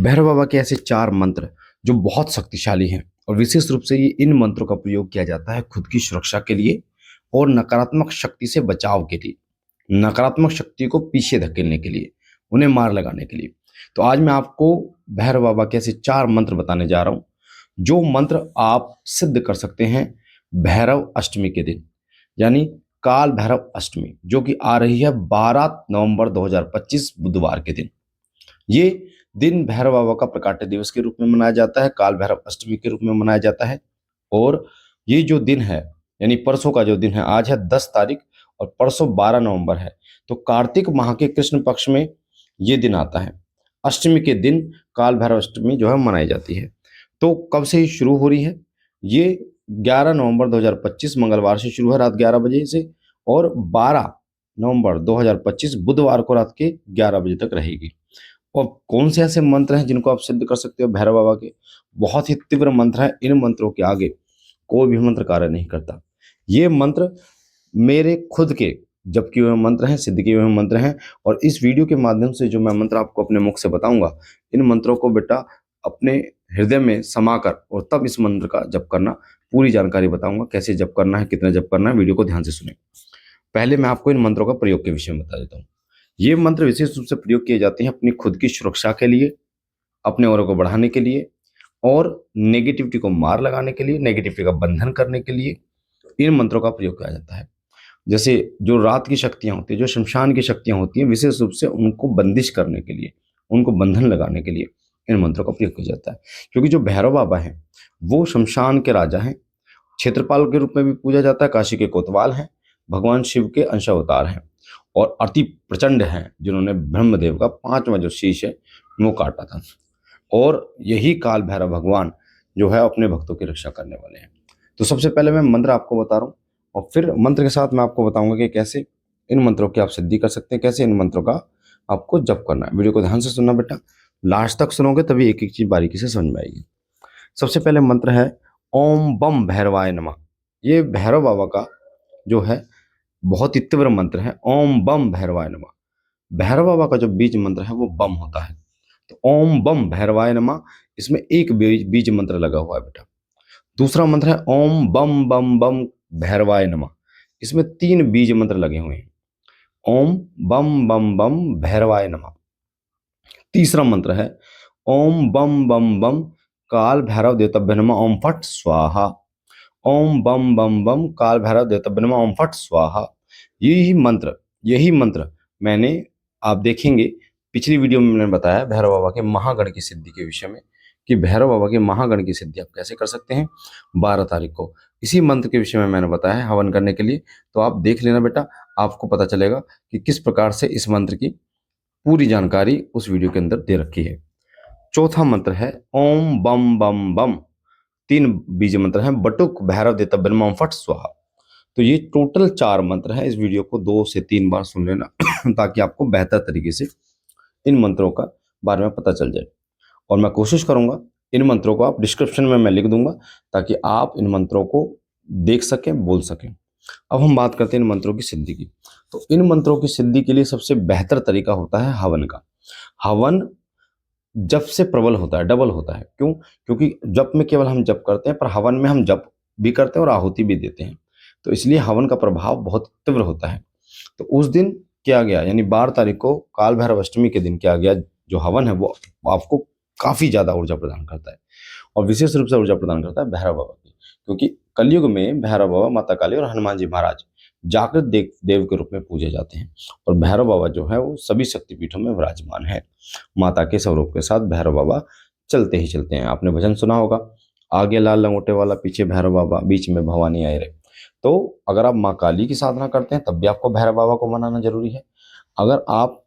भैरव बाबा के ऐसे 4 मंत्र जो बहुत शक्तिशाली हैं और विशेष रूप से ये इन मंत्रों का प्रयोग किया जाता है खुद की सुरक्षा के लिए और नकारात्मक शक्ति से बचाव के लिए, नकारात्मक शक्ति को पीछे धकेलने के लिए, उन्हें मार लगाने के लिए। तो आज मैं आपको भैरव बाबा के ऐसे 4 मंत्र बताने जा रहा हूँ, जो मंत्र आप सिद्ध कर सकते हैं भैरव अष्टमी के दिन, यानी काल भैरव अष्टमी, जो कि आ रही है 12 नवंबर 2025 बुधवार के दिन। ये दिन भैरव बाबा का प्रकाट्य दिवस के रूप में मनाया जाता है, काल भैरव अष्टमी के रूप में मनाया जाता है। और ये जो दिन है, यानी परसों का जो दिन है, आज है 10 तारीख और परसों 12 नवंबर है। तो कार्तिक माह के कृष्ण पक्ष में ये दिन आता है। अष्टमी के दिन काल भैरव अष्टमी जो है मनाई जाती है। तो कब से ही शुरू हो रही है? ये 11 नवंबर 2025 मंगलवार से शुरू है रात 11 बजे से, और 12 नवंबर 2025 बुधवार को रात के 11 बजे तक रहेगी। और कौन से ऐसे मंत्र हैं जिनको आप सिद्ध कर सकते हो भैरव बाबा के? बहुत ही तीव्र मंत्र हैं, इन मंत्रों के आगे कोई भी मंत्र कार्य नहीं करता। ये मंत्र मेरे खुद के जप किए हुए मंत्र हैं, सिद्ध किए हुए मंत्र हैं। और इस वीडियो के माध्यम से जो मैं मंत्र आपको अपने मुख से बताऊंगा, इन मंत्रों को बेटा अपने हृदय में समाकर और तब इस मंत्र का जप करना। पूरी जानकारी बताऊंगा, कैसे जप करना है, कितना जप करना है, वीडियो को ध्यान से सुने। पहले मैं आपको इन मंत्रों का प्रयोग के विषय में बता देता हूँ। ये मंत्र विशेष रूप से प्रयोग किए जाते हैं अपनी खुद की सुरक्षा के लिए, अपने औरों को बढ़ाने के लिए और नेगेटिविटी को मार लगाने के लिए, नेगेटिविटी का बंधन करने के लिए इन मंत्रों का प्रयोग किया जाता है। जैसे जो रात की शक्तियां होती है, जो शमशान की शक्तियां होती हैं, विशेष रूप से उनको बंदिश करने के लिए, उनको बंधन लगाने के लिए इन मंत्रों का प्रयोग किया जाता है। क्योंकि जो भैरव बाबा हैं वो शमशान के राजा हैं, क्षेत्रपाल के रूप में भी पूजा जाता है, काशी के कोतवाल हैं, भगवान शिव के अंशावतार हैं और अति प्रचंड हैं, जिन्होंने ब्रह्मदेव का 5वां जो शीश है वो काटा था। और यही काल भैरव भगवान जो है अपने भक्तों की रक्षा करने वाले हैं। तो सबसे पहले मैं मंत्र आपको बता रहा हूँ और फिर मंत्र के साथ मैं आपको बताऊंगा कि कैसे इन मंत्रों की आप सिद्धि कर सकते हैं, कैसे इन मंत्रों का आपको जप करना है। वीडियो को ध्यान से सुनना बेटा, लास्ट तक सुनोगे तभी एक एक चीज बारीकी से समझ में आएगी। सबसे पहले मंत्र है ओम बम भैरवाय नमः। ये भैरव बाबा का जो है बहुत ही तीव्र मंत्र है, ओम बम भैरवाय नमः। भैरव बाबा का जो बीज मंत्र है वो बम होता है। तो ओम बम भैरवाय नमः, इसमें एक बीज मंत्र लगा हुआ है बेटा। दूसरा मंत्र है ओम बम बम बम भैरवाय नमः, इसमें 3 बीज मंत्र लगे हुए हैं। ओम बम बम बम भैरवाय नमः। तीसरा मंत्र है ओम बम बम बम काल भैरव देवताभ्य नमः ओम फट स्वाहा। ओम बम बम बम काल भैरव देवताभ्य नमः ओम फट स्वाहा। यही मंत्र मैंने, आप देखेंगे पिछली वीडियो में मैंने बताया भैरव बाबा के महागण की सिद्धि के विषय में, कि भैरव बाबा के महागण की सिद्धि आप कैसे कर सकते हैं। 12 तारीख को इसी मंत्र के विषय में मैंने बताया है हवन करने के लिए। तो आप देख लेना बेटा, आपको पता चलेगा कि किस प्रकार से इस मंत्र की पूरी जानकारी उस वीडियो के अंदर दे रखी है। चौथा मंत्र है ओम बम बम बम, 3 बीज मंत्र हैं, बटुक भैरव देवताभ्य नमः ओम फट स्वाहा। तो ये टोटल 4 मंत्र हैं। इस वीडियो को 2 से 3 बार सुन लेना ताकि आपको बेहतर तरीके से इन मंत्रों का बारे में पता चल जाए। और मैं कोशिश करूंगा इन मंत्रों को आप डिस्क्रिप्शन में मैं लिख दूंगा ताकि आप इन मंत्रों को देख सकें, बोल सकें। अब हम बात करते हैं इन मंत्रों की सिद्धि की। तो इन मंत्रों की सिद्धि के लिए सबसे बेहतर तरीका होता है हवन का। हवन जप से प्रबल होता है, डबल होता है। क्यों? क्योंकि जप में केवल हम जप करते हैं, पर हवन में हम जप भी करते हैं और आहुति भी देते हैं। तो इसलिए हवन का प्रभाव बहुत तीव्र होता है। तो उस दिन किया गया, यानी 12 तारीख को काल भैरव अष्टमी के दिन किया गया जो हवन है वो आपको काफी ज्यादा ऊर्जा प्रदान करता है और विशेष रूप से ऊर्जा प्रदान करता है भैरव बाबा की। क्योंकि कलयुग में भैरव बाबा, माता काली और हनुमान जी महाराज जागृत देव के रूप में पूजे जाते हैं। और भैरव बाबा जो है वो सभी शक्तिपीठों में विराजमान है। माता के स्वरूप के साथ भैरव बाबा चलते ही चलते हैं। आपने भजन सुना होगा, आगे लाल लंगोटे वाला, पीछे भैरव बाबा, बीच में भवानी आए रे। तो अगर आप माँ काली की साधना करते हैं तब भी आपको भैरव बाबा को मनाना जरूरी है। अगर आप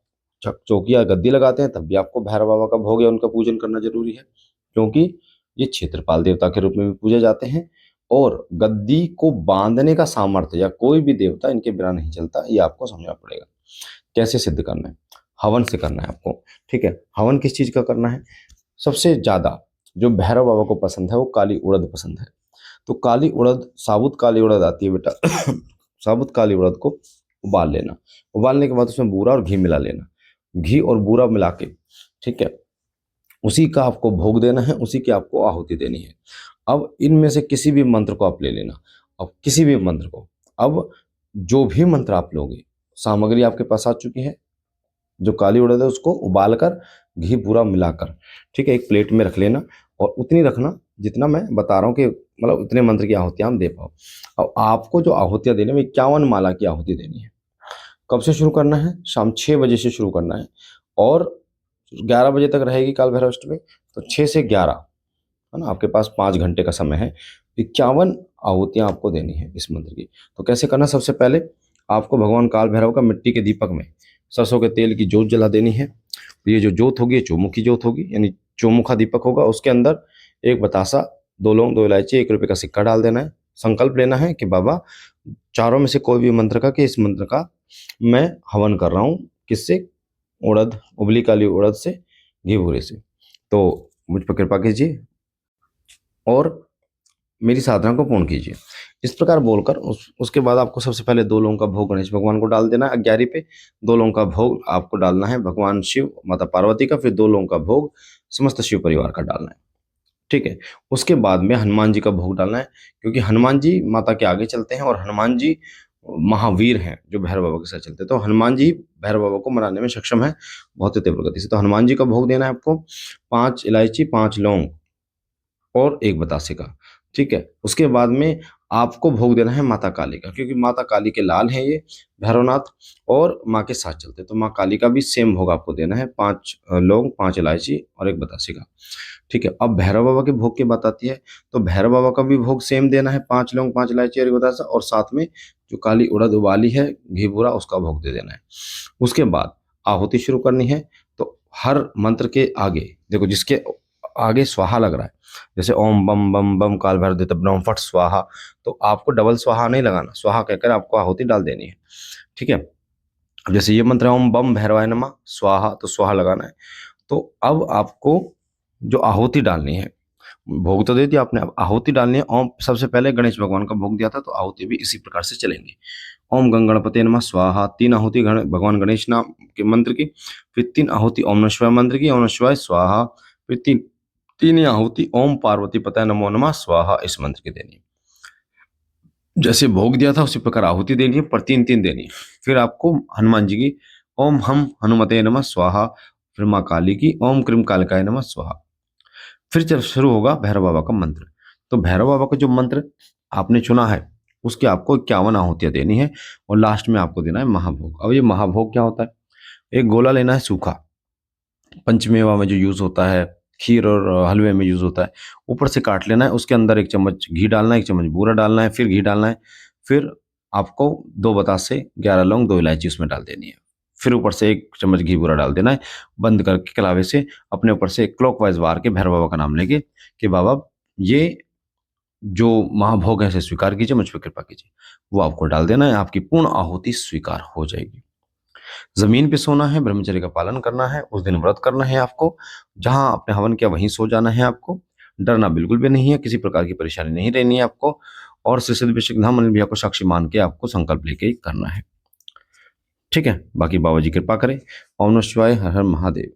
चौकिया गद्दी लगाते हैं तब भी आपको भैरव बाबा का भोग या उनका पूजन करना जरूरी है, क्योंकि ये क्षेत्रपाल देवता के रूप में भी पूजे जाते हैं। और गद्दी को बांधने का सामर्थ्य या कोई भी देवता इनके बिना नहीं चलता, ये आपको समझना पड़ेगा। कैसे सिद्ध करना है? हवन से करना है आपको। ठीक है, हवन किस चीज का करना है? सबसे ज्यादा जो भैरव बाबा को पसंद है वो काली उड़द पसंद है। तो काली उड़द, साबुत काली उड़द आती है बेटा साबुत काली उड़द को उबाल लेना। उबालने के बाद उसमें बूरा और घी मिला लेना। घी और बूरा मिला के, ठीक है, उसी का आपको भोग देना है, उसी की आपको आहुति देनी है। अब इनमें से किसी भी मंत्र को आप ले लेना, अब किसी भी मंत्र को, अब जो भी मंत्र आप लोगे, सामग्री आपके पास आ चुकी है। जो काली उड़द है उसको उबाल कर घी पूरा मिलाकर, ठीक है, एक प्लेट में रख लेना, और उतनी रखना जितना मैं बता रहा हूँ कि मतलब उतने मंत्र की आहुतियां हम दे पाओ। अब आपको जो आहुतियां देने में 51 माला की आहुति देनी है। कब से शुरू करना है? शाम 6 बजे से शुरू करना है, और 11 बजे तक रहेगी काल भैरव अष्टमी। तो 6 से 11, है ना, आपके पास 5 घंटे का समय है। 51 आहुतियां आपको देनी है इस मंत्र की। तो कैसे करना? सबसे पहले आपको भगवान काल भैरव का मिट्टी के दीपक में सरसों के तेल की जोत जला देनी है। तो ये जो जोत होगी, ये चौमुखी जोत होगी, यानी चौमुखा दीपक होगा। उसके अंदर एक बतासा, 2 लौंग, 2 इलायची, 1 रुपये का सिक्का डाल देना है। संकल्प लेना है कि बाबा, चारों में से कोई भी मंत्र का, कि इस मंत्र का मैं हवन कर रहा हूँ। किससे? उड़द, उबली काली उड़द से, घी भूरे से। तो मुझ पर कृपा कीजिए और मेरी साधना को पूर्ण कीजिए। इस प्रकार बोलकर उसके बाद आपको सबसे पहले 2 लौंग का भोग गणेश भगवान को डाल देना है अग्यारी पे। 2 लौंग का भोग आपको डालना है भगवान शिव, माता पार्वती का। फिर 2 लौंग का भोग समस्त शिव परिवार का डालना है, ठीक है। उसके बाद में हनुमान जी का भोग डालना है, क्योंकि हनुमान जी माता के आगे चलते हैं, और हनुमान जी महावीर हैं जो भैरव बाबा के साथ चलते हैं। तो हनुमान जी भैरव बाबा को मनाने में सक्षम है बहुत ही तीव्र गति से। तो हनुमान जी का भोग देना है आपको, 5 इलायची, 5 लौंग और 1 बतासे का, ठीक है। उसके बाद में आपको भोग देना है माता काली का, क्योंकि माता काली के लाल हैं ये भैरवनाथ, और माँ के साथ चलते हैं। तो माँ काली का भी सेम भोग आपको देना है, 5 लौंग, 5 इलायची और 1 बतासे का, ठीक है। अब भैरव बाबा के भोग की बात आती है। तो भैरव बाबा का भी भोग सेम देना है, 5 लौंग, 5 इलायची और 1 बतासा, और साथ में जो काली उड़द उबाली है घी भूरा, उसका भोग दे देना है। उसके बाद आहुति शुरू करनी है। तो हर मंत्र के आगे देखो, जिसके आगे स्वाहा लग रहा है, जैसे ओम बम बम बम काल भैरव देता ब्रह्म फट स्वाहा, तो आपको डबल स्वाहा नहीं लगाना, स्वाहा कहकर आपको आहुति डाल देनी है, ठीक है। अब जैसे ये मंत्र है ओम बम भैरवाय नमः स्वाहा, तो स्वाहा लगाना है। तो अब आपको जो आहुति डालनी है, भोग तो दे दिया आपने, अब आहुति डालनी है। ओम, सबसे पहले गणेश भगवान का भोग दिया था, तो आहुति भी इसी प्रकार से चलेंगे। ओम गंग गणपते नमः स्वाहा, 3 आहुति भगवान गणेश नाम के मंत्र की। फिर 3 आहुति ओम नमः शिवाय मंत्र की, ओम नमः शिवाय स्वाहा। फिर तीन ही आहुति ओम पार्वती पताय नमो नमः स्वाहा, इस मंत्र की देनी है। जैसे भोग दिया था उसी प्रकार आहुति देनी है, पर 3 3 देनी है। फिर आपको हनुमान जी की ओम हम हनुमते नमः स्वाहा, फिर माँ काली की ओम क्रीम कालिकाय नमः स्वाहा। फिर जब शुरू होगा भैरव बाबा का मंत्र। तो भैरव बाबा का जो मंत्र आपने चुना है, उसकी आपको 51 आहुतियां देनी है, और लास्ट में आपको देना है महाभोग। अब ये महाभोग क्या होता है? एक गोला लेना है सूखा, पंचमेवा में जो यूज होता है, खीर और हलवे में यूज होता है। ऊपर से काट लेना है, उसके अंदर 1 चम्मच घी डालना है, 1 चम्मच बूरा डालना है, फिर घी डालना है। फिर आपको 2 बतासे, 11 लौंग, 2 इलायची उसमें डाल देनी है। फिर ऊपर से 1 चम्मच घी बूरा डाल देना है, बंद करके कलावे से अपने ऊपर से क्लॉकवाइज वार के भैरव बाबा का नाम लेके कि बाबा, ये जो महाभोग है इसे स्वीकार कीजिए, मुझ पर कृपा कीजिए। वो आपको डाल देना है, आपकी पूर्ण आहुति स्वीकार हो जाएगी। जमीन पे सोना है, ब्रह्मचर्य का पालन करना है, उस दिन व्रत करना है आपको। जहां आपने हवन किया वहीं सो जाना है आपको। डरना बिल्कुल भी नहीं है, किसी प्रकार की परेशानी नहीं रहनी है आपको। और श्री सिद्धि विष्णु धाम अनिल भैया को साक्षी मान के आपको संकल्प लेके ही करना है, ठीक है। बाकी बाबा जी कृपा करें। ओम नमः शिवाय, हर हर महादेव।